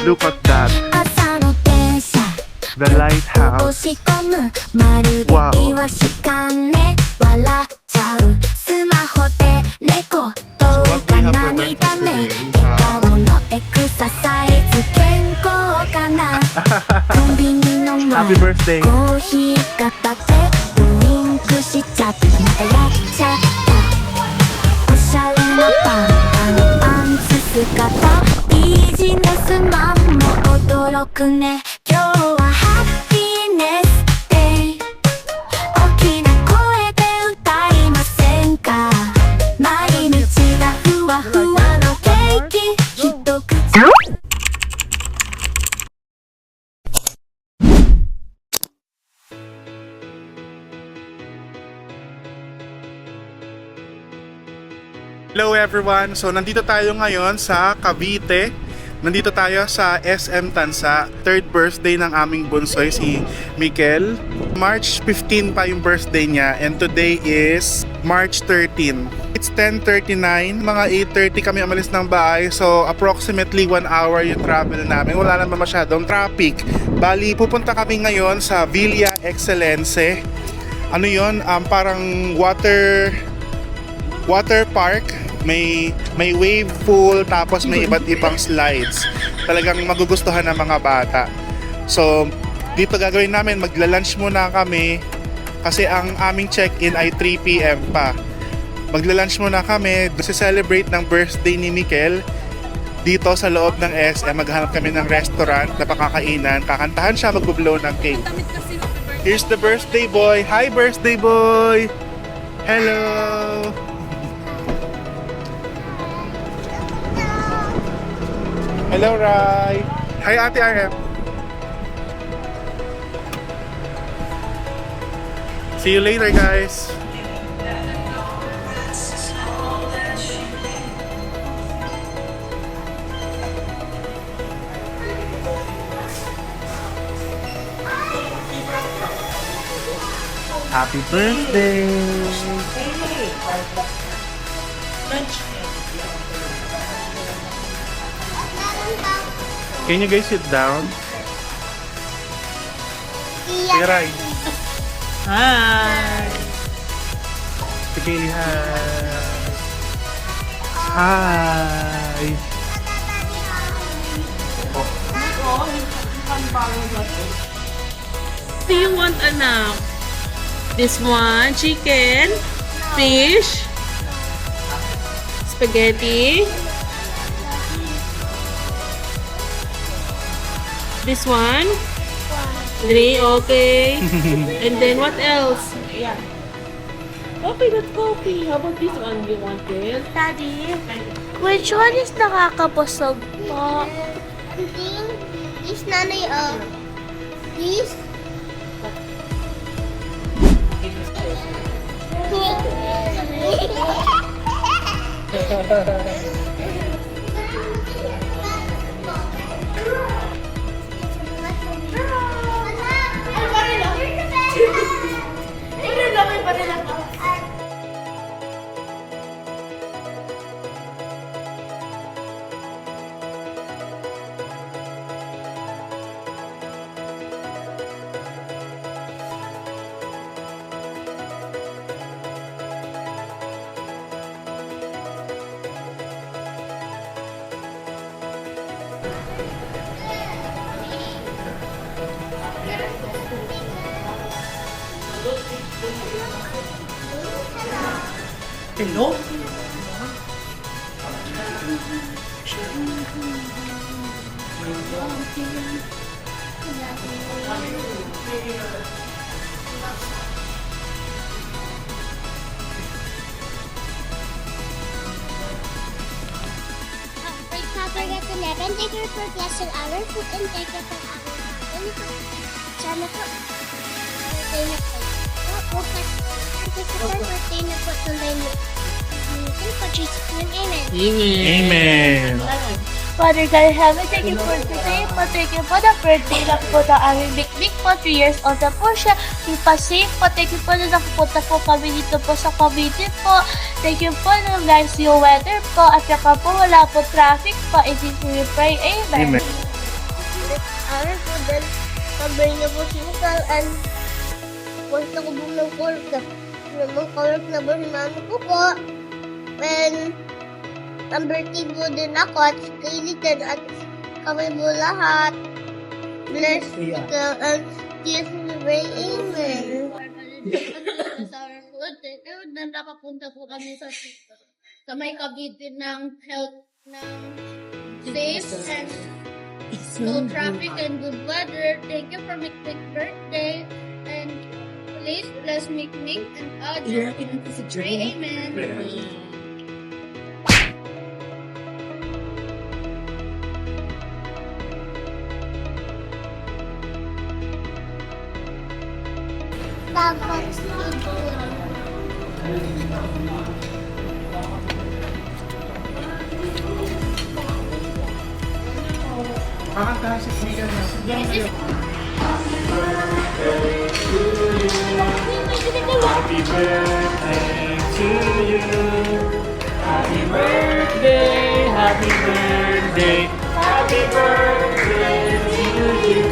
Look at that. The lighthouse. Wow. Happy birthday. Hello everyone! So nandito tayo ngayon sa Cavite. Nandito tayo sa SM Tansa. Third birthday ng aming bunsoy si Mikel. March 15 pa yung birthday niya and today is March 13. It's 10:39, mga 8:30 kami umalis ng bahay. So approximately 1 hour yung travel namin. Wala naman masyadong traffic. Bali, pupunta kami ngayon sa Villa Excellence. Ano yun? Parang water park. May wave pool, tapos may iba't ibang slides. Talagang magugustuhan ng mga bata. So dito gagawin namin, magla-lunch muna kami kasi ang aming check-in ay 3 PM pa. Magla-lunch muna kami, celebrate ng birthday ni Mikel dito sa loob ng SM. Maghanap kami ng restaurant na pakakainan, kakantahan siya, magbo-blow ng cake. Here's the birthday boy. Hi birthday boy. Hello. Hello, Rai. Hi, Ate RM. See you later, guys. Happy birthday. Can you guys sit down? Say Rai. Hi! Sige, hi. Do you want anak? This one, chicken, fish, spaghetti. This one? 3, okay. And then what else? Yeah. Coffee, that's coffee. How about this one? You want it? Daddy, which one is nakakabusog po? This nanay this? Hello? Forget to never take your food lesson hour food and take it from our sana po. Birthday na po. Bukas. Birthday na po tuloy mo. Amen. Father God in heaven, thank you for today po. Thank you for the birthday na po na aming big po. 3 years old na po siya. Ipa-safe po. Thank you po na nakapunta po kami dito po sa Cavite po. Thank you po na nice yung weather po. At saka po wala po traffic po. And we pray, amen. Amen. Ari po din. Sabi niya po si Mikal and gusto ko po ng cork. Namang cork na po si mami ko po. And number 3 po din ako at si Kailitan at kami po lahat. Bless Mikal and kiss me by amen. Sa our food, then nakapunta po kami sa may Cavite ng health ng safe and no traffic and good weather. Thank you for Mikmik's birthday and please bless Mikmik and Audrey. Pray amen. Tapos Kakanta si Miguel na. Happy birthday to you. Happy birthday, happy birthday, happy birthday to you.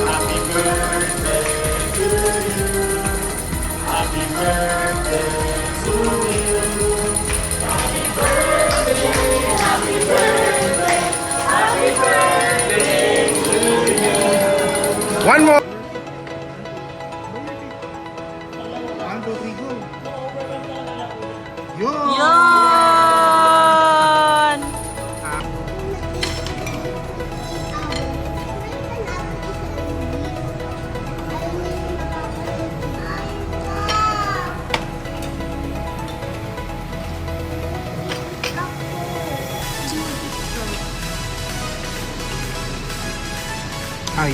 Happy birthday to you. Happy birthday to you. Happy birthday, happy birthday, happy birthday to you. One more! 1, 2, 3, go! Yun! Yan! Ay.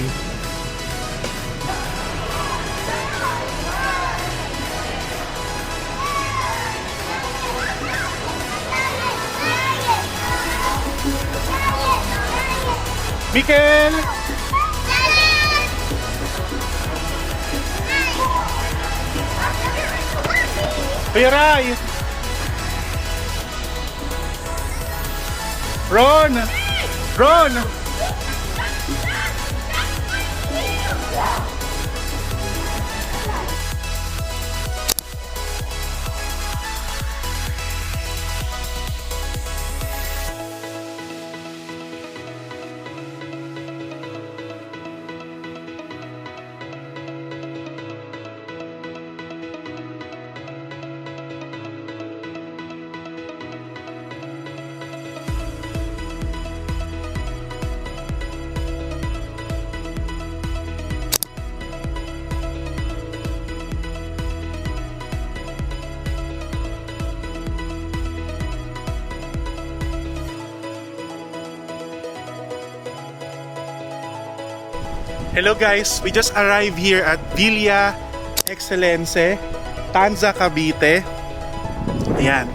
Mikel! Piray! Ron! Ron! Hello guys, we just arrived here at Villa Excellense, Tanza, Cavite. Ayan.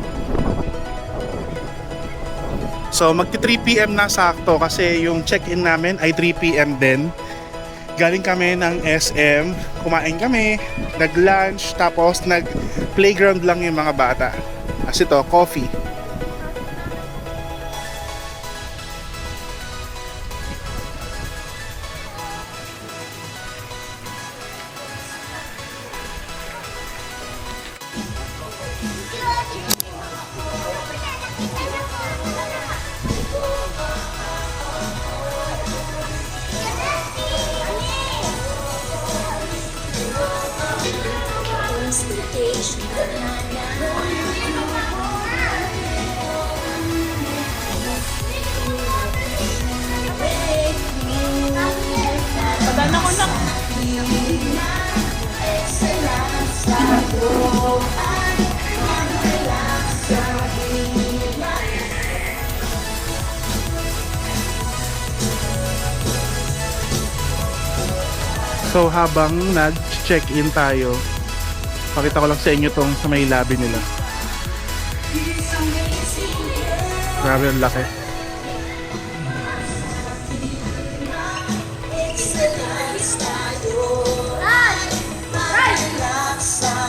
So magti 3 PM na sakto kasi yung check-in namin ay 3 PM din. Galing kami ng SM, kumain kami, nag-lunch, tapos nag-playground lang yung mga bata. As ito, coffee. Padala ko lang. So habang nag-check-in tayo, pakita ko lang sa inyo tong sa may lobby nila. Grabe ang laki.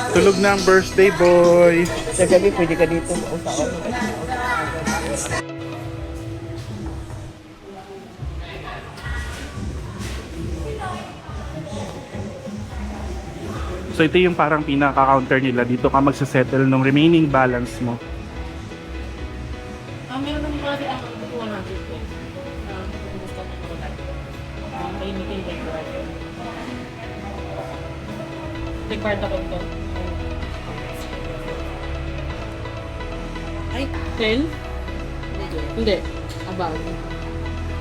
Tulog na ang birthday boy. Sa gabi, pwede ka dito. Usawan. So ito yung parang pinaka-counter nila. Dito ka magsasettle ng remaining balance mo. Meron naman kasi ang kuha natin ito. Kung gusto mo naman tayo. May meeting required. Required ako ito. Ay, 10? Hindi. About.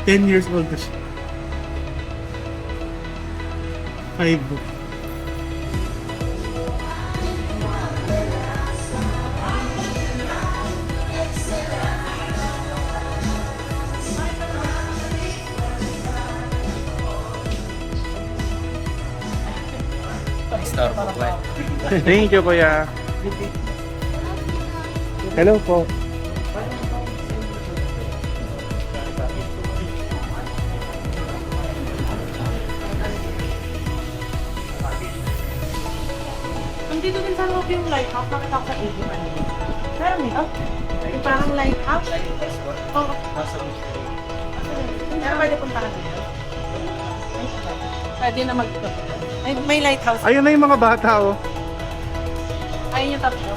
10 years old na siya. 5. Thank you, kuya. Hello po. Nandito din sa loob yung lighthouse. Nakita ko sa TV. Meron dito? Yung parang lighthouse? Oo. Pero pwede puntahan dito? Pwede na mag... May lighthouse. Ayun na yung mga bata, oh. Ayun yung tatlo.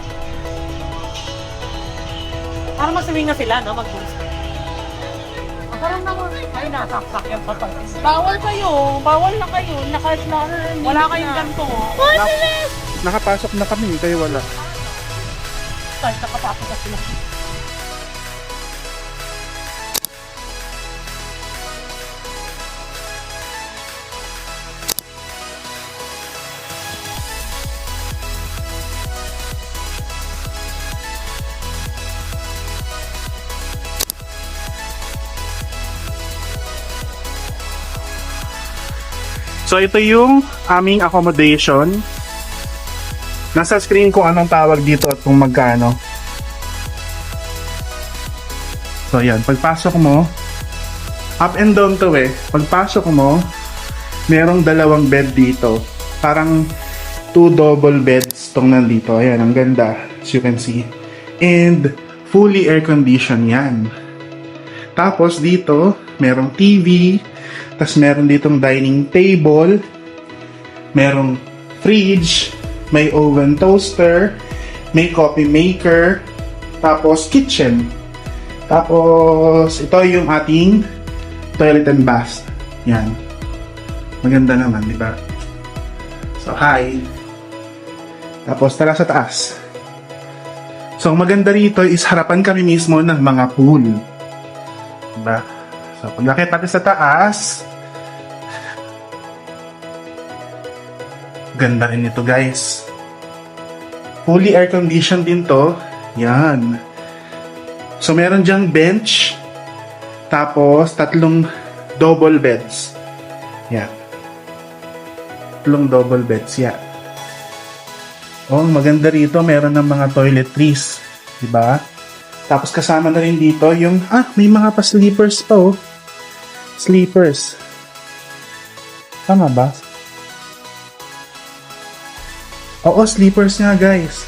Parang masawing na sila, no? Mag-boost. Parang naman, ay nasaksak yung patay. Bawal kayo. Bawal na kayo. Wala kayong ganito. Nakapasok na kami, kayo wala. Ay, nakapasok na sila. So ito yung aming accommodation. Nasa screen kung anong tawag dito at kung magkano. So yan, pagpasok mo, up and down to eh. Pagpasok mo, merong dalawang bed dito. Parang 2 double beds tong nandito. Ayan, ang ganda, as you can see. And fully air conditioned yan. Tapos dito, merong TV, tas meron ditong dining table, merong fridge, may oven toaster, may coffee maker, tapos kitchen. Tapos ito yung ating toilet and bath. Yan. Maganda naman, di ba? So, hi. Tapos tara sa taas. So, ang maganda rito is harapan kami mismo ng mga pool. Diba? So, pag nakita natin sa taas, ganda rin ito, guys. Fully air conditioned din to. Yan. So, meron dyang bench. Tapos, 3 double beds. Yan. 3 double beds. Yan. Oh, maganda rito. Meron ng mga toiletries. Diba? Tapos, kasama na rin dito yung, may mga pa-sleepers pa, oh. Sleepers. Tama ba? Oo, sleepers nga, guys.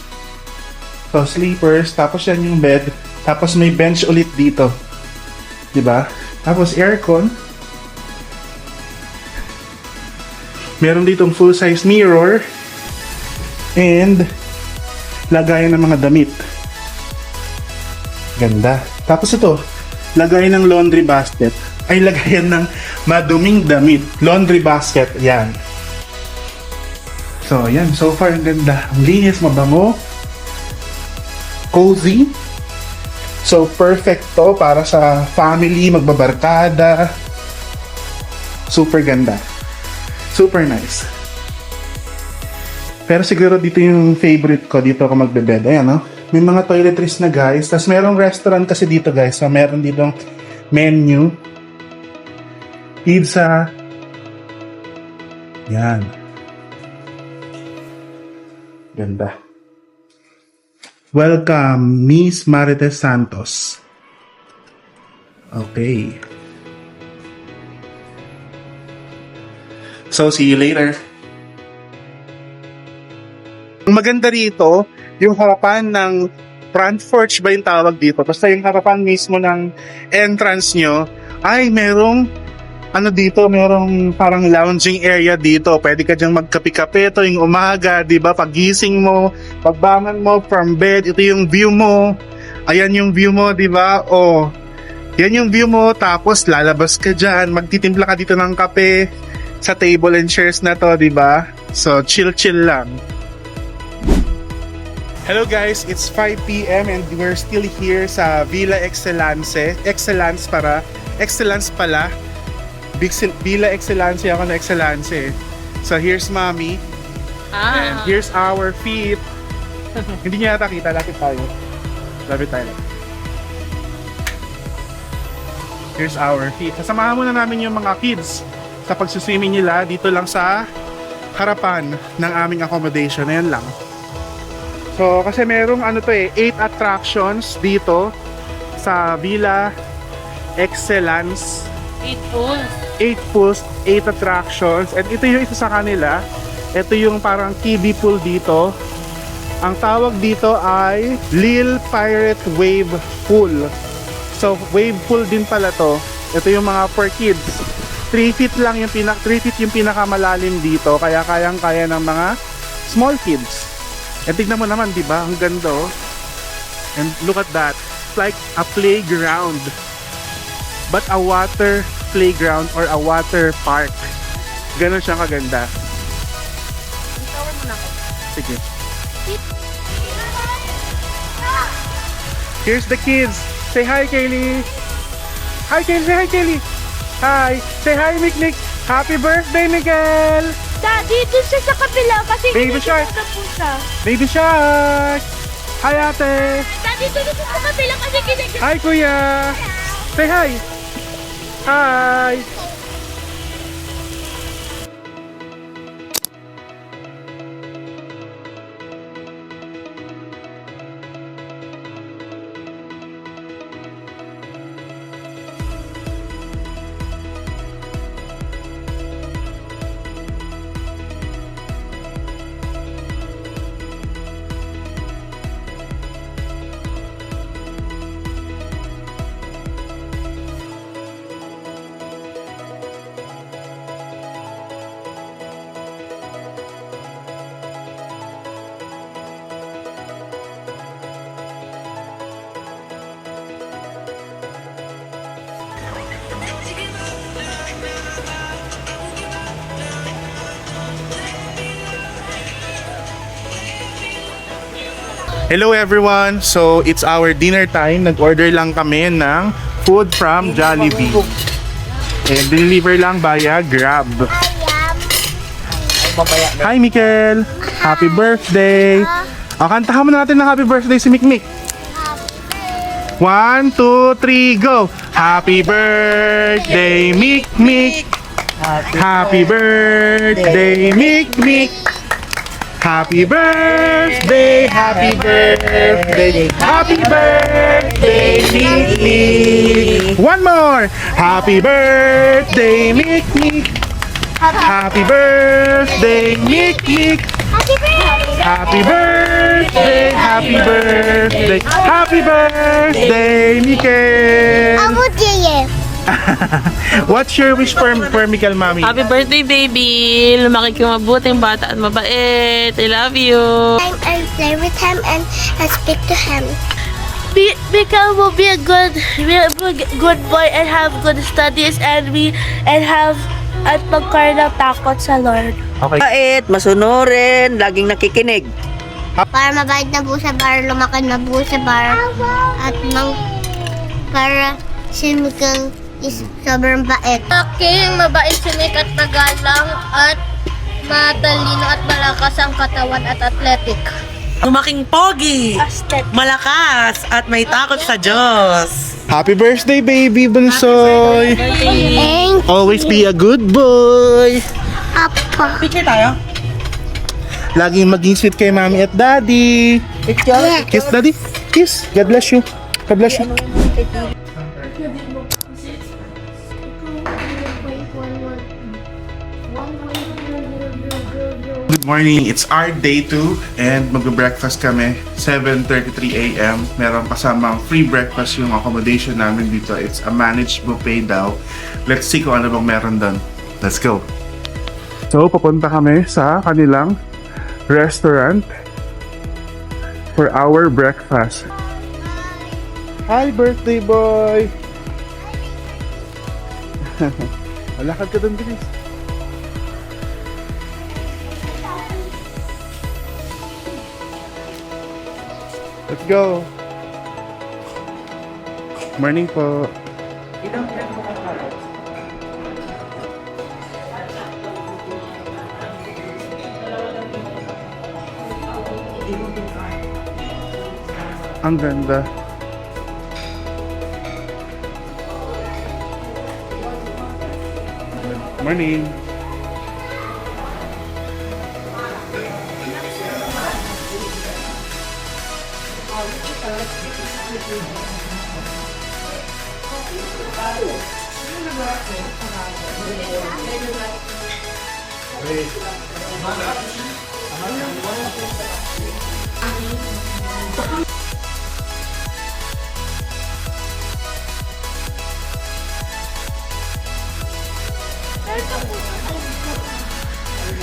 So, sleepers, tapos yan yung bed, tapos may bench ulit dito. Diba? Tapos aircon. Meron ditong full-size mirror and lagayan ng mga damit. Ganda. Tapos ito, lagayan ng laundry basket. Ay, lagayan ng maduming damit. Laundry basket, yan. So, yan. So far, ang ganda. Ang linis, mabango. Cozy. So, perfect to para sa family, magbabarkada. Super ganda. Super nice. Pero siguro dito yung favorite ko. Dito ako magbe-bed. Ayan, no? May mga toiletries na, guys. Tapos merong restaurant kasi dito, guys. So, meron ditong menu. Pizza. Yan. Ganda. Welcome, Miss Marites Santos. Okay. So, see you later. Ang maganda rito, yung harapan ng front porch ba yung tawag dito? Basta yung harapan mismo ng entrance nyo, ay merong ano dito, merong parang lounging area dito. Pwede ka diyang magkape-kape tuwing umaga, di ba? Pagising mo, pagbangon mo from bed, ito yung view mo. Ayan yung view mo, di ba? Oh, yan yung view mo. Tapos lalabas ka dyan, magtitimpla ka dito ng kape sa table and chairs na to, di ba? So, chill-chill lang. Hello guys, it's 5 p.m. and we're still here sa Villa Excellence. Excellence pala. Villa Excellence ako na Excellence. So here's mommy. And here's our feet. Hindi niya yata kita, lapit tayo. Here's our feet. Sasamahan muna namin yung mga kids sa pagsuswimming nila dito lang sa harapan ng aming accommodation. Ayan lang. So, kasi merong 8 attractions dito sa Villa Excellence. 8 pools, 8 attractions. And ito yung isa sa kanila. Ito yung parang kiddie pool dito. Ang tawag dito ay Lil Pirate Wave Pool. So, wave pool din pala to. Ito yung mga for kids. 3 feet lang yung 3 feet yung pinakamalalim dito. Kaya kayang-kaya ng mga small kids. E tignan mo naman, di ba? Ang ganda, oh. And look at that. It's like a playground. But a water playground or a water park. Ganon siya kaganda. Sige. Here's the kids. Say hi, Kaylee. Hi, Kaylee. Say hi, Kaylee. Hi. Say hi, Miknik. Happy birthday, Miguel. Daddy, dun siya sa kabila kasi Baby shark. na po siya. Baby Shark. Hi, ate. Daddy, dun siya sa kabila kasi kinigil. Hi, kuya. Say hi. Hi. Hello everyone! So, it's our dinner time. Nag-order lang kami ng food from Jollibee. And deliver lang via Grab. Hi, Mikel! Happy birthday! O, kantahan mo na natin ng happy birthday si Mikmik. 1, 2, 3, go! Happy birthday, Mikmik! Happy birthday, Mikmik! Happy birthday, happy birthday, happy birthday, Mikmik! One more! Happy birthday, Mikmik! Happy birthday, Mikmik! Happy birthday, happy birthday, happy birthday, Mikel! What's your wish for Mikel, Mami? Happy birthday, baby! Lumaki kang mabuting bata at mabait. I love you! I play with him and I speak to him. Mikael will be a good boy and have good studies and magkaroon ng takot sa Lord. Okay. Mabait, masunurin, laging nakikinig. Para mabait na po siya, para lumaki na po siya, para si Mikael is sobrang bait. Aking mabait si Nick at tagalang at matalino at malakas ang katawan at athletic. Lumaking pogi, malakas, at may takot sa Diyos. Happy birthday, baby Bunsoy! Thank Always be a good boy! Papa. Picture tayo? Laging maging sweet kay Mami at Daddy! Picture? Kiss, Daddy! Kiss! God bless you! God bless you! Good morning! It's our day 2 and magbe-breakfast kami 7:33 a.m. Meron kasamang free breakfast yung accommodation namin dito. It's a managed buffet daw. Let's see kung ano bang meron doon. Let's go! So, papunta kami sa kanilang restaurant for our breakfast. Hi, birthday boy! Malakad ka doon, bilis. Let's go! Morning po. Ang ganda. Morning.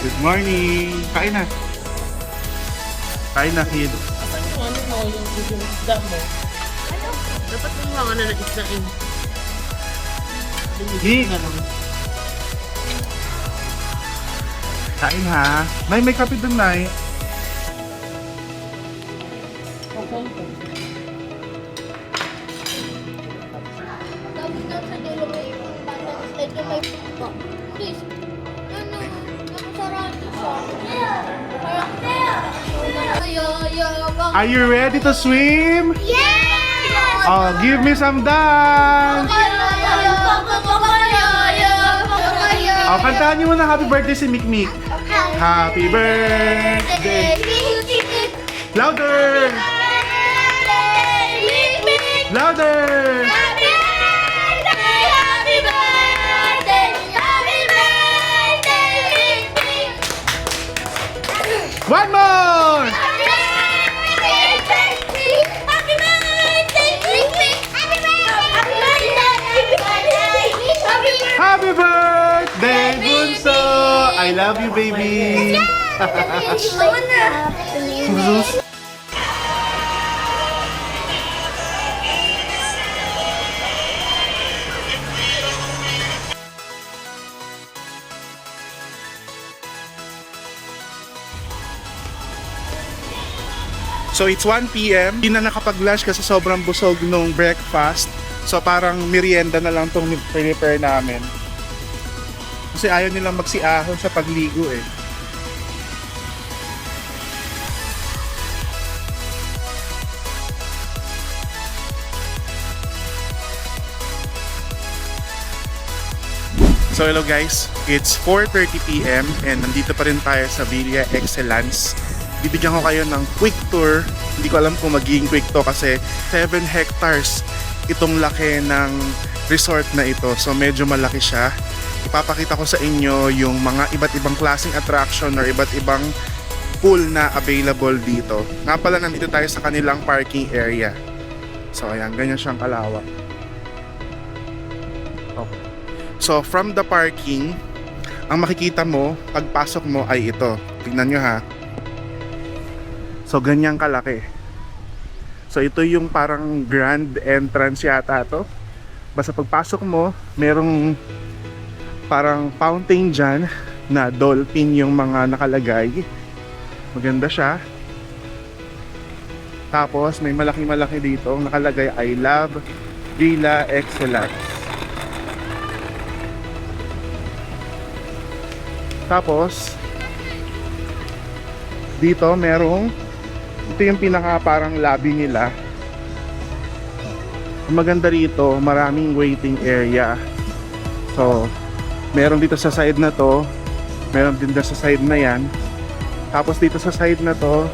Good morning! Kain na! Kain na, kid. Ano mo yung isda mo? Dapat may mga na isda eh. Hi! Kain ha! Nay, may kape dun, Nay. Tapos daw sa dulo may ibang bata. Ito may please. Ano? Nakasarado siya. Parang Are you ready to swim? Yes! Oh, give me some dance! Oh, kantahan niyo muna happy birthday si Mikmik. Happy birthday! Louder! Louder! One more! Happy birthday, Bunso! I love you, baby! So it's 1 p.m. Hindi na nakapag-lunch kasi sobrang busog nung breakfast. So parang merienda na lang itong prepare namin. Kasi ayaw nilang magsiahon sa pagligo eh. So hello guys, it's 4:30 p.m. and nandito pa rin tayo sa Villa Excellence. Bibigyan ko kayo ng quick tour. Hindi ko alam kung magiging quick to kasi 7 hectares itong laki ng resort na ito. So medyo malaki siya. Ipapakita ko sa inyo yung mga iba't ibang klaseng attraction or iba't ibang pool na available dito. Nga pala, nandito tayo sa kanilang parking area. So ayan, ganyan siyang kalawak. Okay. So from the parking, ang makikita mo pagpasok mo ay ito. Tingnan nyo ha. So ganyang kalaki. So ito yung parang grand entrance yata to. Basta pagpasok mo, merong parang fountain dyan na dolphin yung mga nakalagay. Maganda siya. Tapos may malaki dito nakalagay I love Villa Excellence. Tapos dito merong, ito yung pinaka parang lobby nila. Ang maganda rito, maraming waiting area. So meron dito sa side na to, meron din sa side na yan. Tapos dito sa side na to,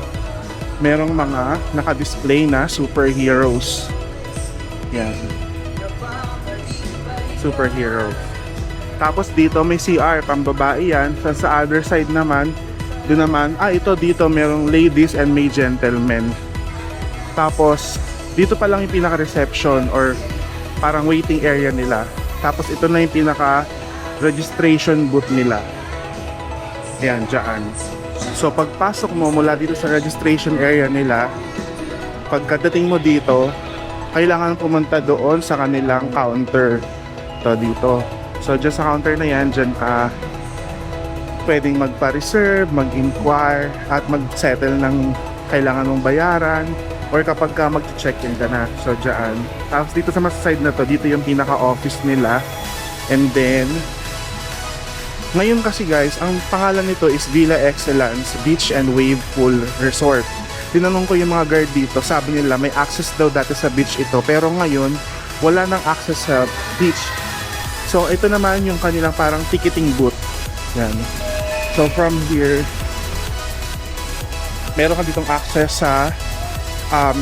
merong mga naka-display na superheroes. Yan. Superheroes. Tapos dito may CR, pambabae yan. Sa other side naman, Doon naman, ito dito merong ladies and may gentlemen. Tapos, dito pa lang yung pinaka-reception or parang waiting area nila. Tapos, ito na yung pinaka-registration booth nila. Ayan, dyan. So, pagpasok mo mula dito sa registration area nila, pagkadating mo dito, kailangan pumunta doon sa kanilang counter. Ito dito. So, dyan sa counter na yan, dyan ka pwedeng magpa-reserve, mag-inquire, at mag-settle ng kailangan mong bayaran, or kapag ka mag-check-in ka na. So, dyan. Tapos dito sa mas side na to, dito yung pinaka-office nila. And then, ngayon kasi guys, ang pangalan nito is Villa Excellence Beach and Wave Pool Resort. Tinanong ko yung mga guard dito, sabi nila may access daw dati sa beach ito, pero ngayon, wala nang access sa beach. So, ito naman yung kanilang parang ticketing booth. Yan. So from here, meron ka ditong access sa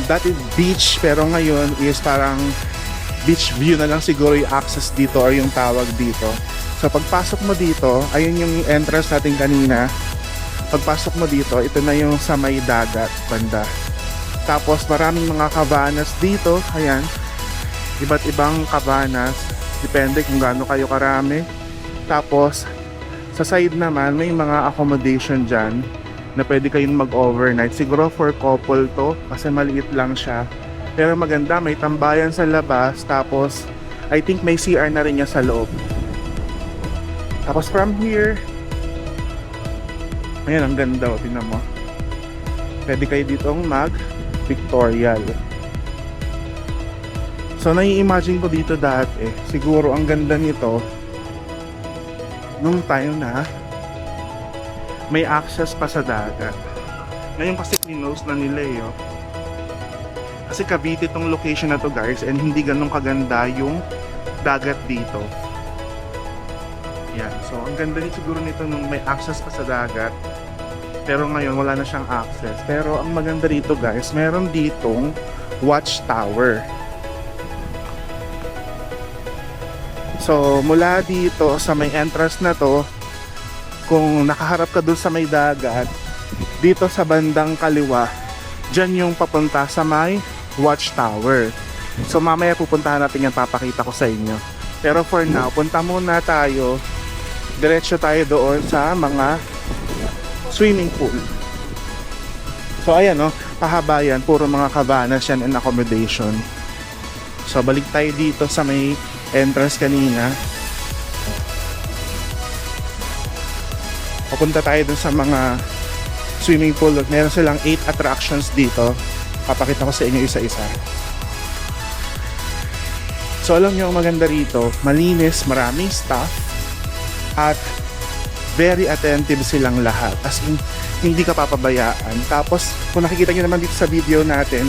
dati beach, pero ngayon is parang beach view na lang siguro yung access dito or yung tawag dito. So pagpasok mo dito, ayun yung entrance natin kanina. Pagpasok mo dito, ito na yung sa may dagat banda. Tapos maraming mga cabanas dito, ayan. Iba't ibang cabanas, depende kung gaano kayo karami. Tapos sa side naman, may mga accommodation dyan na pwede kayong mag-overnight. Siguro for couple to, kasi maliit lang siya. Pero maganda, may tambayan sa labas. Tapos, I think may CR na rin niya sa loob. Tapos from here, ayan, ang ganda. Tingnan mo. Pwede kayo ditong mag-pictorial. So, nai-imagine ko dito dati. Siguro ang ganda nito, nung time na may access pa sa dagat. Ngayon kasi close na nila oh. Kasi Cavite tong location na to guys, and hindi ganun kaganda yung dagat dito. Yan. So ang ganda din siguro nito nung may access pa sa dagat. Pero ngayon wala na siyang access. Pero ang maganda rito guys, meron ditong watchtower. So, mula dito sa may entrance na to, kung nakaharap ka dun sa may dagat, dito sa bandang kaliwa, dyan yung papunta sa may watchtower. So, mamaya pupuntahan natin yan, papakita ko sa inyo. Pero for now, punta muna tayo, diretso tayo doon sa mga swimming pool. So, ayan pahaba yan, puro mga cabanas yan and accommodation. So, balik tayo dito sa may entrance kanina. Papunta tayo dun sa mga swimming pool. Meron silang 8 attractions dito. Papakita ko sa inyo isa-isa. So alam nyo ang maganda rito, malinis, maraming staff, at very attentive silang lahat. As in, hindi ka papabayaan. Tapos kung nakikita nyo naman dito sa video natin,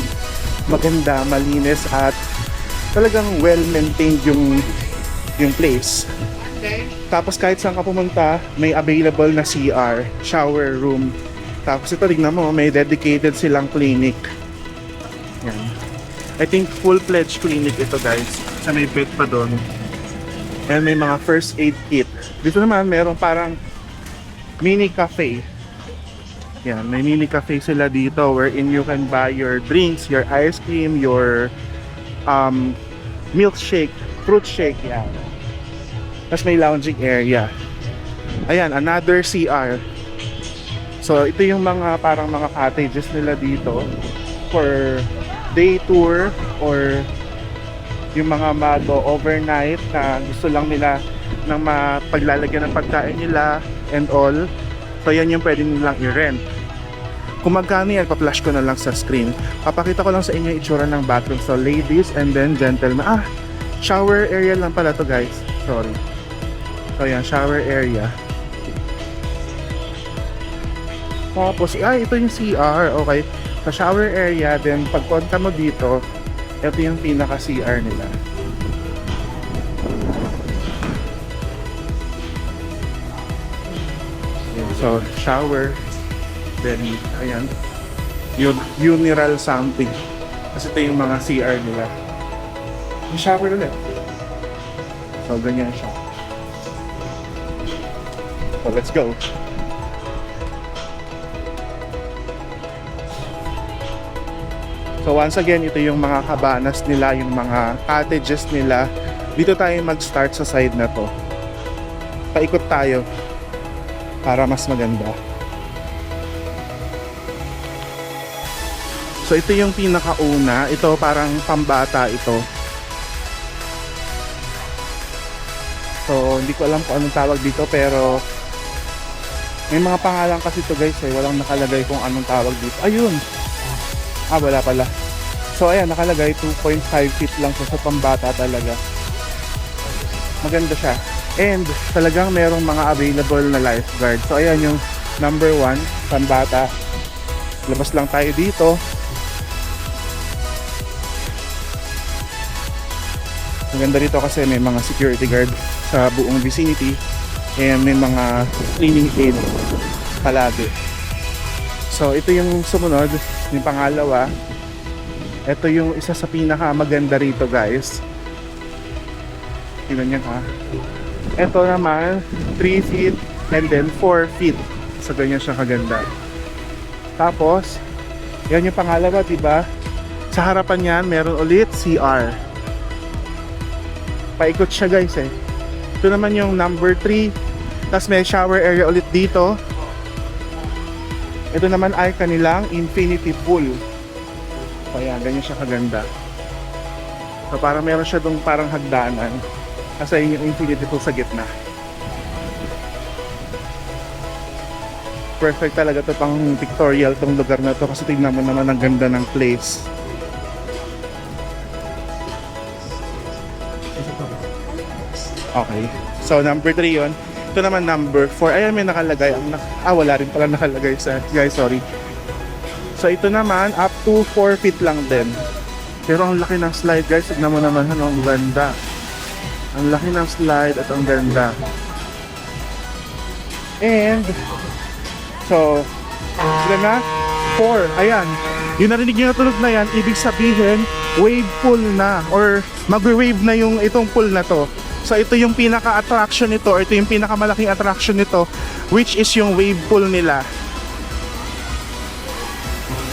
maganda, malinis, at talagang well-maintained yung place. Tapos kahit saan ka pumunta, may available na CR, shower room. Tapos ito, tignan mo, may dedicated silang clinic. Yan. I think full-fledged clinic ito guys. Sa may bed pa doon. And may mga first aid kit. Dito naman, meron parang mini cafe. Yan, may mini cafe sila dito wherein you can buy your drinks, your ice cream, your milkshake, fruit shake, yan. Tapos may lounging area. Ayan, another CR. So, ito yung mga parang mga cottages nila dito for day tour or yung mga mag-overnight na gusto lang nila ng mapaglalagyan ng pagkain nila and all. So, yan yung pwede nilang i-rent. Kung magkano yan, pa-flash ko na lang sa screen. Papakita ko lang sa inyo yung itsura ng bathroom. So, ladies and then gentlemen. Shower area lang pala to guys. Sorry. So, yan, shower area. Tapos, ito yung CR. Okay. Sa shower area, then pagpunta mo dito, ito yung pinaka-CR nila. Yan, so, shower. Then, ayan. Yung funeral something. Kasi ito yung mga CR nila. Yung shower ulit. So, ganyan siya. So, let's go. So once again, ito yung mga cabanas nila, yung mga cottages nila. Dito tayo mag-start sa side na to. Paikot tayo para mas maganda. So ito yung pinakauna. Ito parang pambata ito. So hindi ko alam kung anong tawag dito, pero may mga pangalan kasi ito guys eh. Walang nakalagay kung anong tawag dito. Ayun! Wala pala. So ayan, nakalagay 2.5 feet lang siya sa pambata talaga. Maganda siya. And talagang merong mga available na lifeguard. So ayan yung number 1, pambata. Labas lang tayo dito. Maganda rito kasi may mga security guard sa buong vicinity. And may mga cleaning aid palagi. So ito yung sumunod, yung pangalawa. Ito yung isa sa pinaka maganda rito guys. Tingnan niyo ha. Ito naman 3 feet and then 4 feet. So ganyan siya kaganda. Tapos yan yung pangalawa, diba? Sa harapan niyan meron ulit CR. Paikot siya guys eh. Ito naman yung number 3. Tapos may shower area ulit dito. Ito naman ay kanilang infinity pool. So ayan, ganyan siya kaganda. So parang meron siya dong parang hagdanan. Kasi yung infinity pool sa gitna. Perfect talaga to pang pictorial tong lugar na to. Kasi tignan mo naman ang ganda ng place. Okay. So number 3 yon. Ito naman number 4. Ayan, may nakalagay. Wala rin pala nakalagay sa guys, sorry. So ito naman up to 4 feet lang din. Pero ang laki ng slide guys. Tignan mo naman, ang ganda. Ang laki ng slide at ang ganda. And so sila na 4. Ayan. Yung narinig nyo na tunog na yan, ibig sabihin wave pool na or magwe-wave na yung itong pool na to. So ito yung pinaka-attraction nito, or ito yung pinakamalaking attraction nito, which is yung wave pool nila.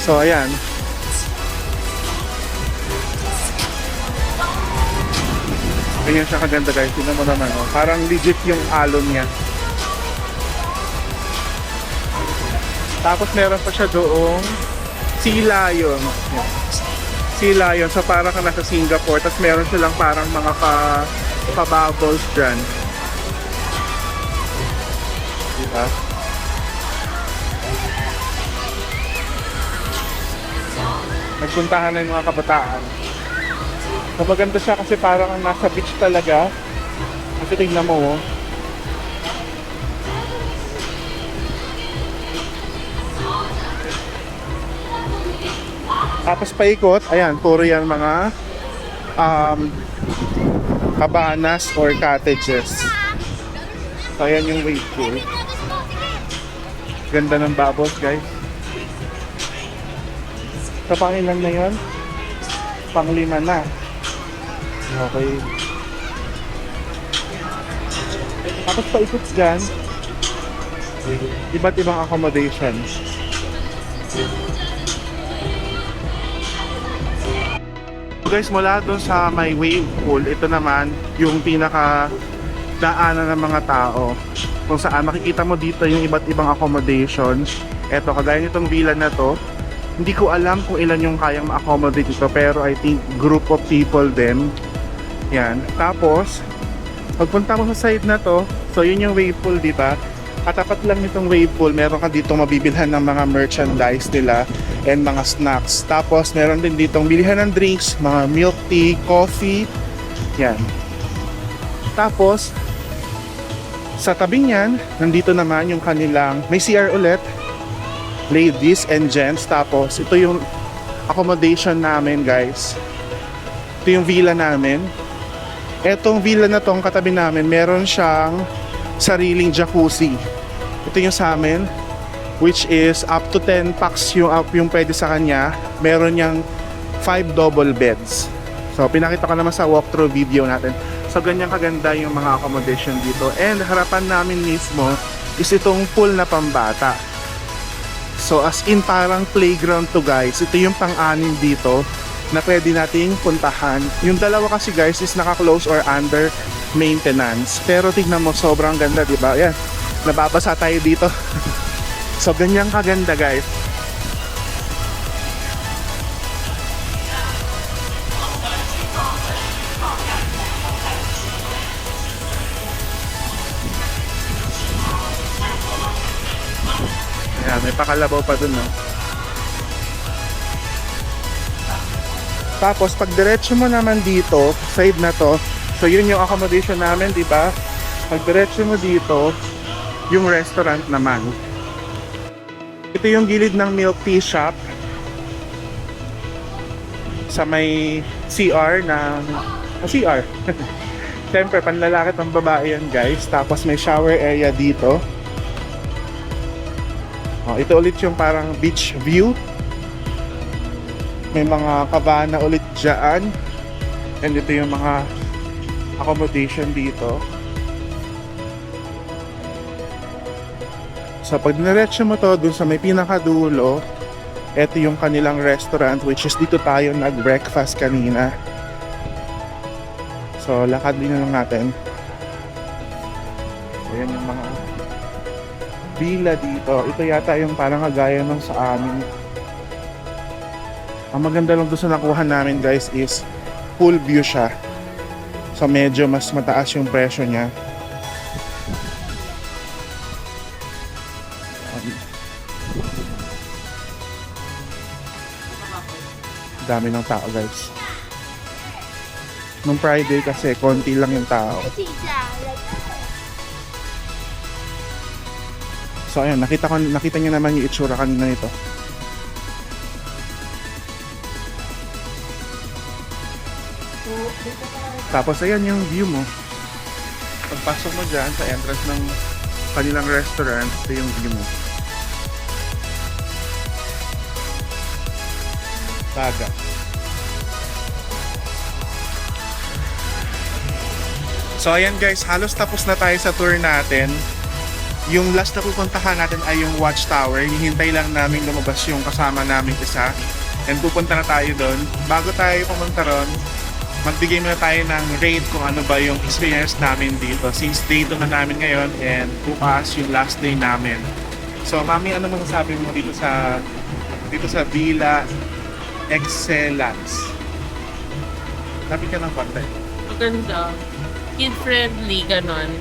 So ayan. Ganyan siya kaganda guys. Tingnan mo naman, oh. Parang legit yung alon niya. Tapos meron pa siya doong sea lion. Yan. Sea lion. So parang ka nasa Singapore. Tapos meron silang parang mga pa-bubbles dyan. Diba? Nagpuntahan na yung mga kabataan. So maganda siya kasi parang nasa beach talaga. Kasi tingnan mo, oh. Tapos paikot, ayan, puro yan mga cabanas or cottages. So ayan yung wave pool. Ganda ng bubbles guys. So pangilan na yun? Pang-5 na. Okay. Tapos paikot dyan, iba't ibang accommodations. Guys, mula doon sa may wave pool, ito naman yung pinaka daanan ng mga tao kung saan makikita mo dito yung iba't ibang accommodations. Eto, kagaya nitong villa na to, hindi ko alam kung ilan yung kayang ma-accommodate ito, pero I think group of people din. Yan. Tapos pagpunta mo sa side na to, so yun yung wave pool, diba? Katapat lang nitong wave pool, meron ka dito mabibilhan ng mga merchandise nila and mga snacks. Tapos meron din ditong bilihan ng drinks, mga milk tea, coffee. Yan. Tapos sa tabi niyan, nandito naman yung kanilang, may CR ulit, ladies and gents. Tapos ito yung accommodation namin guys. Ito yung villa namin. Etong villa na tong katabi namin, meron siyang sariling jacuzzi. Ito yung sa amin, which is up to 10 packs yung pwede sa kanya. Meron niyang 5 double beds. So pinakita ko naman sa walkthrough video natin. So ganyan kaganda yung mga accommodation dito. And harapan namin mismo is itong pool na pambata. So as in parang playground to guys. Ito yung pang-anim dito na pwede nating puntahan. Yung dalawa kasi guys is naka-close or under maintenance. Pero tignan mo, sobrang ganda, di ba? Yan, nababasa tayo dito. So ganyan kaganda guys. Ayan, may pakalabaw pa dun, no? Tapos, pag diretso mo naman dito, side na to, so yun yung accommodation namin, di ba? Pag diretso mo dito, yung restaurant naman. Ito yung gilid ng milk tea shop. Sa may CR na... CR. Siyempre, panlalaki at babae yan, guys. Tapos, may shower area dito. Oh, ito ulit yung parang beach view. May mga kabana ulit dyan. And ito yung mga accommodation dito. So pag diretso mo to dun sa may pinakadulo, ito yung kanilang restaurant, which is dito tayo nag-breakfast kanina. So lakad din na lang natin. So yan yung mga villa dito. Ito yata yung parang kagaya ng sa amin. Ang maganda lang doon sa nakuha namin guys is full view siya. So medyo mas mataas yung presyo niya. Dami ng tao guys. Nung Friday kasi konti lang yung tao. So ayun, nakita niyo naman yung itsura kanina nito. Tapos ayan yung view mo. Pagpasok mo dyan sa entrance ng kanilang restaurant, ito yung view mo. Dagat. So ayan guys, halos tapos na tayo sa tour natin. Yung last na pupuntahan natin ay yung Watchtower. Hihintay lang namin lumabas yung kasama namin isa. And pupunta na tayo doon. Bago tayo pumunta ron, magbigay muna tayo ng rate kung ano ba yung experience namin dito. Since day 2 na namin ngayon and bukas yung last day namin. So mami, ano masasabi mo dito sa Villa Excellence? Lapit ka ng konti. Maganda. Kid-friendly, ganon.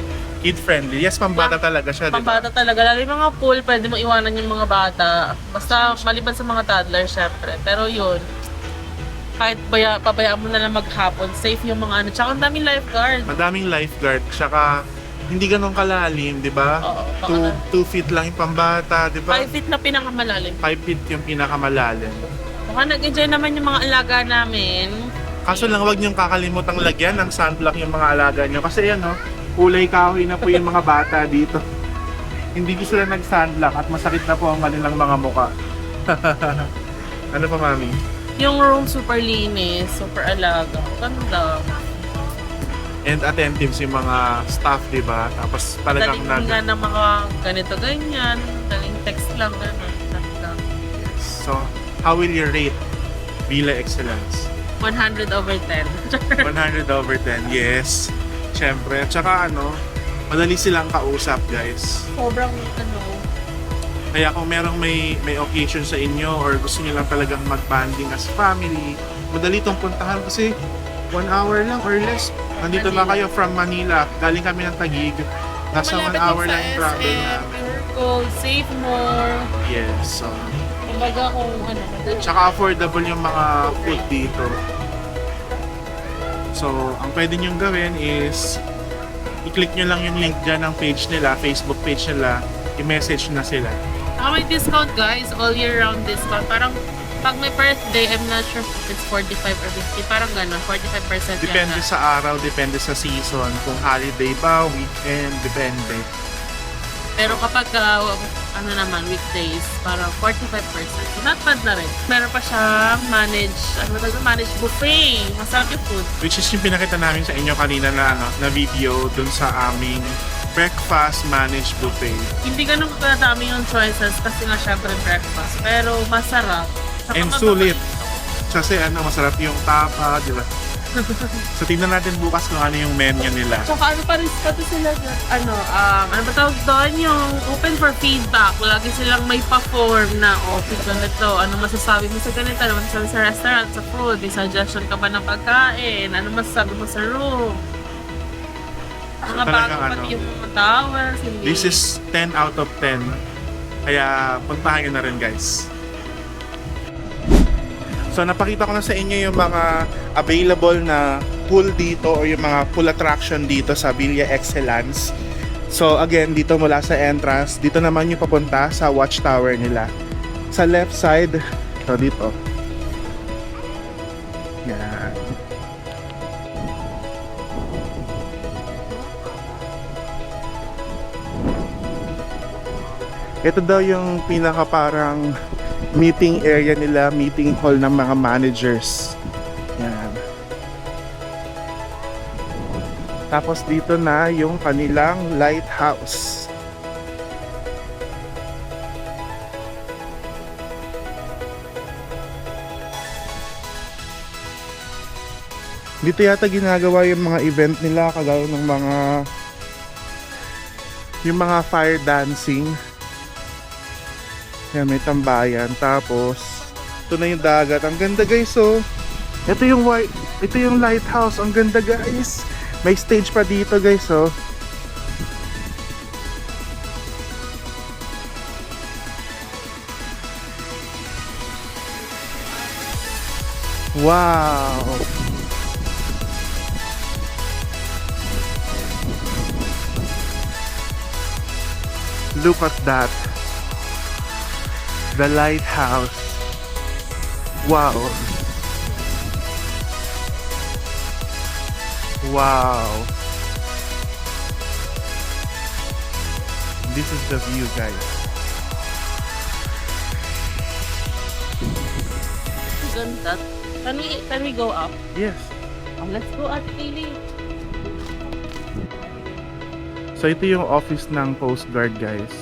Kid-friendly. Yes, pambata talaga siya, di ba? Pambata talaga. Lalo yung mga pool, pwede mo iwanan yung mga bata. Basta maliban sa mga toddler, syempre. Pero yun, kahit pabayaan mo na lang maghapon, safe yung mga ano. Tsaka ang daming lifeguard. Madaming lifeguard. Tsaka hindi ganun kalalim, di ba? Oo. 2 feet lang yung pambata, di ba? 5 feet na pinakamalalim. 5 feet yung pinakamalalim. Baka nag-enjoy naman yung mga alaga namin. Kaso lang wag niyong kakalimutang lagyan ng sunblock yung mga alaga niyo. Kasi yan, no, kulay kahoy na po yung mga bata dito. Hindi ko sila nag-sunblock at masakit na po ang kanilang mga muka. Ano pa, mami? Yung room super linis, super alaga. Ganda. And attentive yung mga staff, di ba? Tapos talagang Daling nga ng mga ganito ganyan. Daling text lang, gano'n. Ganda. So, how will you rate Villa Excellence? 100 over 10. 100 over 10, yes. Siyempre. At saka madali silang kausap, guys. Sobrang Kaya kung merong may occasion sa inyo or gusto niyo lang talagang mag-banding as family, madali itong puntahan kasi 1 hour lang or less. Nandito na kayo from Manila. Galing kami ng Taguig. Nasa 1 hour lang yung travel namin. Gold, save more. Yes. So, Kumbaga kung madali. tsaka affordable yung mga food dito. So, ang pwede nyo gawin is i-click nyo lang yung link dyan ng page nila, Facebook page nila, i-message na sila. May discount guys, all year round discount. Parang pag may birthday, I'm not sure if it's 45 or 50. Parang gano'n, 45% Depende yata. sa araw, depende sa season. Kung holiday ba, weekend, depende. Pero kapag naman, weekdays, parang 45%. Not bad na rin. Meron pa siyang manage buffet. Masarap yung food. Which is yung pinakita namin sa inyo kanina na video dun sa aming breakfast managed buffet. Hindi ganun kadami yung choices kasi nga syempre breakfast. Pero masarap. Saka And sulit. Kasi masarap yung tapa, di ba? So tingnan natin bukas kung ano yung menu nila. Tsaka pa rin pati sila, ano ba tawag doon? Yung open for feedback. Lagi silang may pa-form na, ganito, ano masasabi mo sa ganito, ano masasabi sa restaurant, sa food, may suggestion ka ba ng pagkain, ano masasabi mo sa room. Mga Talagang bago pati yung mga towels, hindi. This is 10 out of 10. Kaya puntahan nyo na rin guys. So napakita ko na sa inyo yung mga available na pool dito o yung mga pool attraction dito sa Villa Excellence. So again, dito mula sa entrance, dito naman yung papunta sa watchtower nila. Sa left side, so dito. Yan. Ito daw yung pinaka parang meeting area nila, meeting hall ng mga managers. Yan. Tapos dito na yung kanilang lighthouse. Dito yata ginagawa yung mga event nila kagaya ng mga fire dancing. Yan, may tambayan. Tapos, ito na yung dagat. Ang ganda guys, oh. Ito yung lighthouse. Ang ganda guys. May stage pa dito guys, oh. Wow. Look at that. The lighthouse. Wow. Wow. This is the view, guys. Ganda. Can we go up? Yes. Oh, let's go at Kaylee. So ito yung office ng Coast Guard, guys.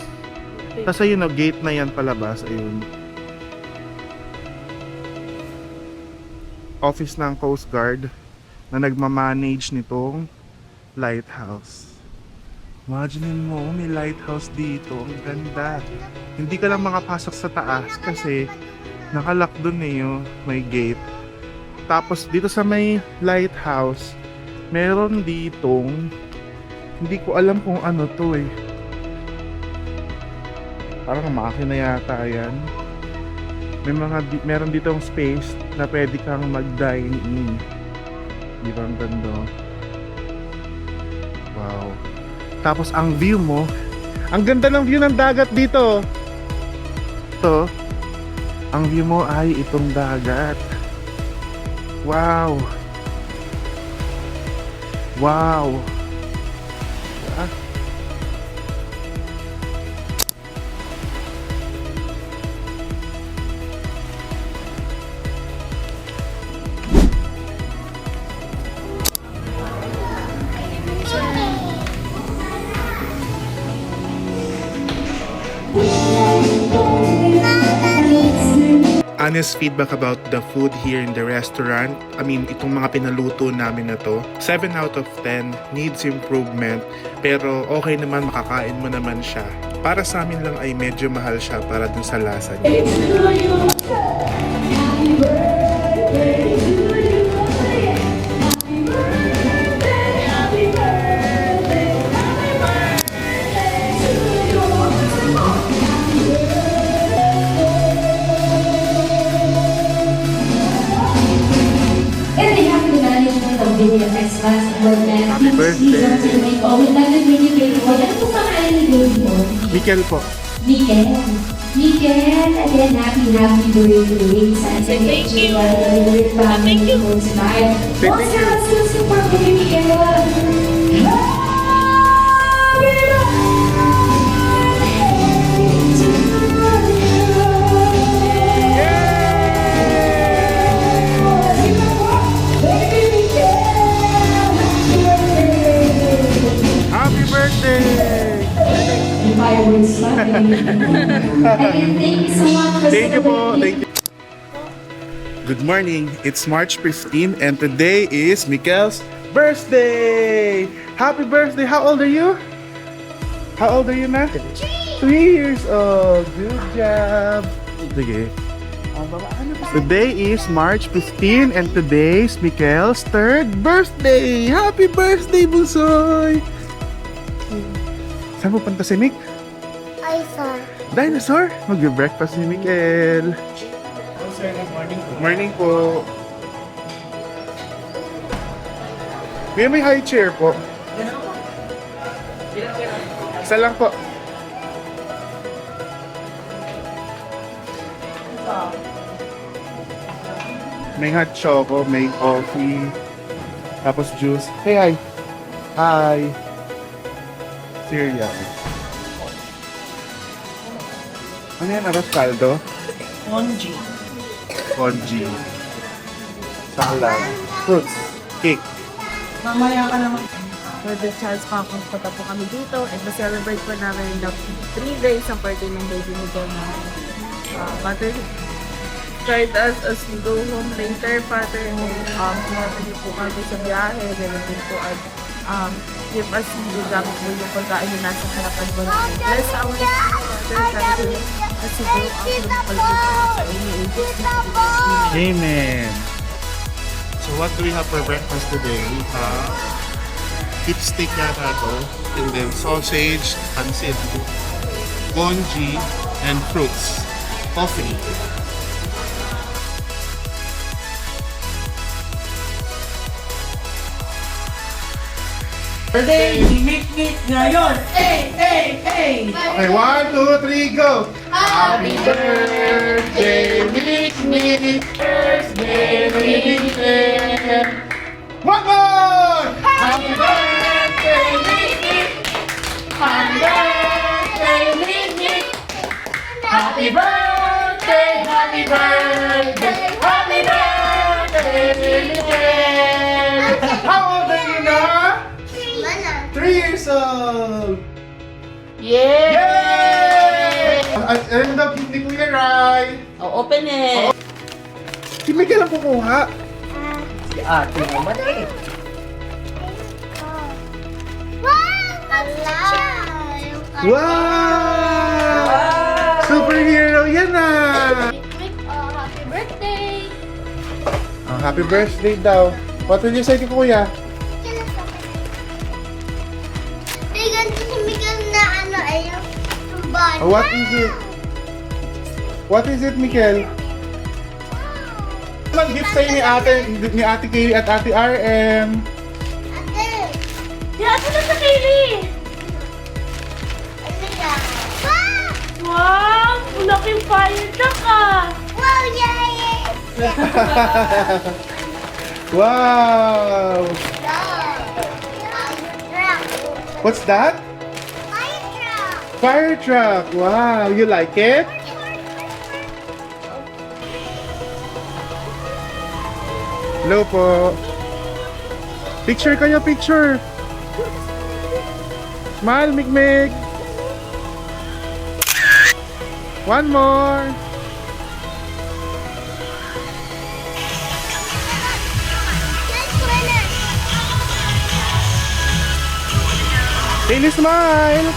Kasi yun, gate na yan palabas. Ayun. Office ng Coast Guard na nagmamanage nitong lighthouse. Imagine mo, may lighthouse dito. Ang ganda. Hindi ka lang makapasok sa taas kasi nakalock dun yung may gate. Tapos dito sa may lighthouse, meron ditong, hindi ko alam kung ano to eh. Parang makina yata yan. Meron ditong space na pwede kang mag-dine in. Di ba ang ganda? Wow. Tapos ang view mo, ang ganda ng view ng dagat dito. Ito, ang view mo ay itong dagat. Wow. Wow. Ah. Honest feedback about the food here in the restaurant. I mean, itong mga pinaluto namin na to, 7 out of 10, needs improvement. Pero okay naman, makakain mo naman siya. Para sa amin lang ay medyo mahal siya para dun sa lasa niya. Happy birthday. Ano po pangalan ni baby mo? Mikel po. Mikel. Mikel, again, happy birthday. Sana sa Thank you. Thank you. Thank you. Super baby Mikel. Happy birthday! Thank you po. Thank you. Good morning. It's March 15 and today is Mikel's birthday. Happy birthday. How old are you? How old are you na? 3 years old. Good job. Sige. Today is March 15 and today is Mikel's 3rd birthday. Happy birthday, Bunsoy! Saan pupunta si Mick? Dinosaur? Mag-breakfast si Mikel. Morning po. May high chair po. Isa lang po. May hot choco, may coffee, tapos juice. Hey, hi. Hi. Cereal. Ano yan? Aros caldo? Onji. Congee. Salad. Fruits. Cake. Mamaya ka naman. For the chance makapunta po kami dito and ma-celebrate po namin the 3 days ang birthday ng baby Miguel namin. Father, guide us as we go home later, Father. Sinabi po kami sa biyahe, gano'n din po at give us the gamit mo yung pagkain na nasa harapan mo namin. Bless our Father, sabi ko, as we go out ng palibot sa inyo. In Jesus' name. Amen. So what do we have for breakfast today? We have beef steak yata to, and then sausage, pancit, congee, and fruits. Coffee. Birthday, Mikmik ngayon! Hey, hey, hey! Okay, 1, 2, 3, go! Happy birthday, Mick Mick! Birthday, Mick Mick! One more! Happy birthday, Mick Mick! Happy birthday, Mick Mick! Happy birthday, happy birthday, happy birthday, Mick Mick! How old are you now? 3 years old! Yay! Yay! Ano daw gift ni Kuya Rai? Oh, open it! Si Miguel ang kukuha. Si ate naman eh. Wow! Superhero yan ah! Happy birthday! Happy birthday daw. What will you say kay Kuya? What is it? What is it, Mikel? Anong gift sa'yo ni Ate Kaylee at Ate RM? Ate na sa Kaylee! Wow! Laking fire truck ah! Wow, yay! Wow! What's that? Fire truck! Wow! You like it? Hello po. Picture kayo, picture. Smile, Mikmik. One more. Kaylee, smile.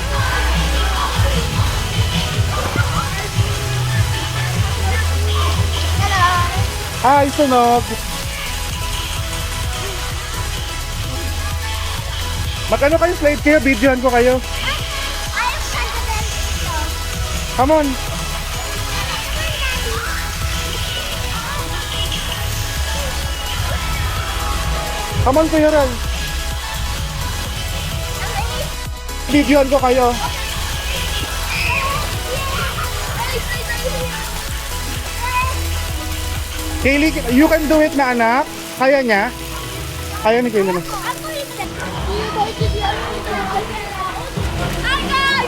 Hi, sunog. Magkano kayo slide kayo? Videohan ko kayo. Come on. Come on, Kuya Ral. Videohan ko kayo. Kaylee, you can do it na anak. Kaya niya? Kaya ni Kaylee na. Hi guys!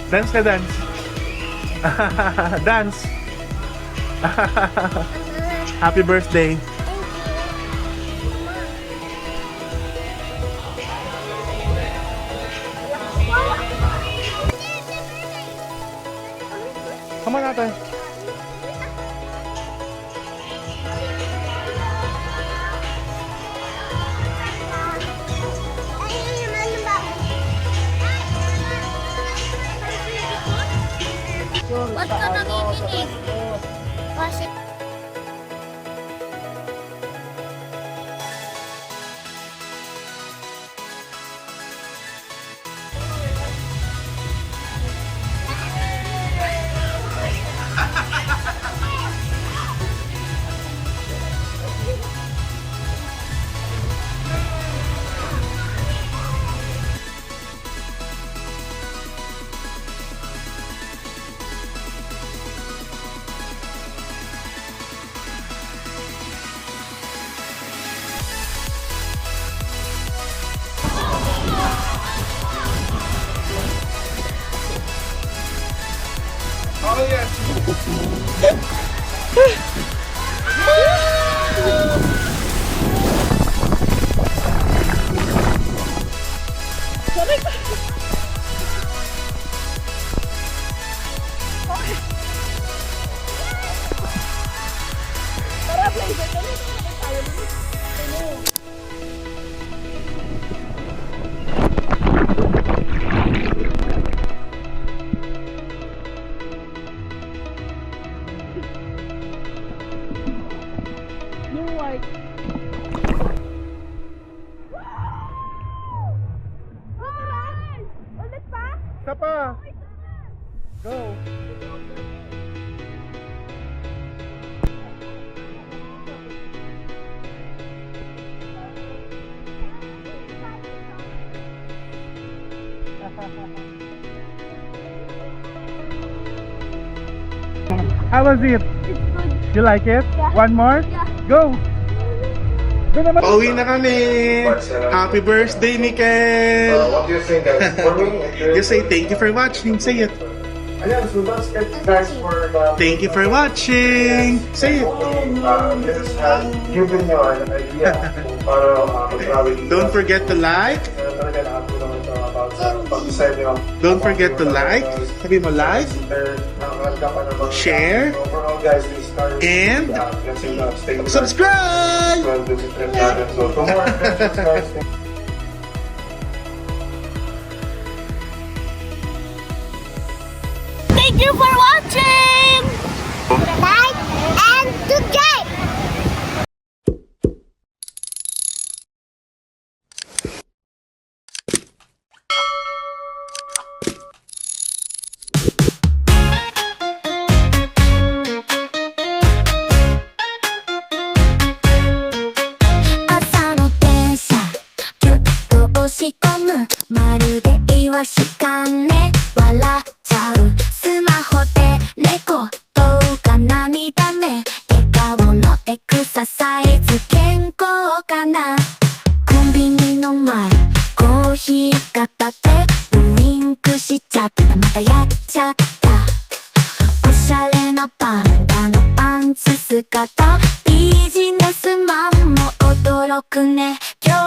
Dance ka, dance. Dance. Happy birthday. Come on, ate. Ba't ka nanginginig? Kasi Oh, yes. Isa pa. Go. How was it? You like it? One more? Go! Pauwi na kami! Happy birthday, Mikel! What do you think, guys? For me, You say thank you for watching. Say it. Ayan, so that's it, guys, for Thank you for watching. Say it. this has given you an idea kung paano mag-travel dito. Don't forget to like. Talaga nakatulong ito about sa pag-design nyo. Don't forget to like. Sabi mo like. Nakakalaga pa naman. Share. So overall, guys, this started. And let's say, stay with us. subscribe! So, visit natin. So, for more adventures, guys, thank you for watching! Like and subscribe! Bizness man mo 驚くね今日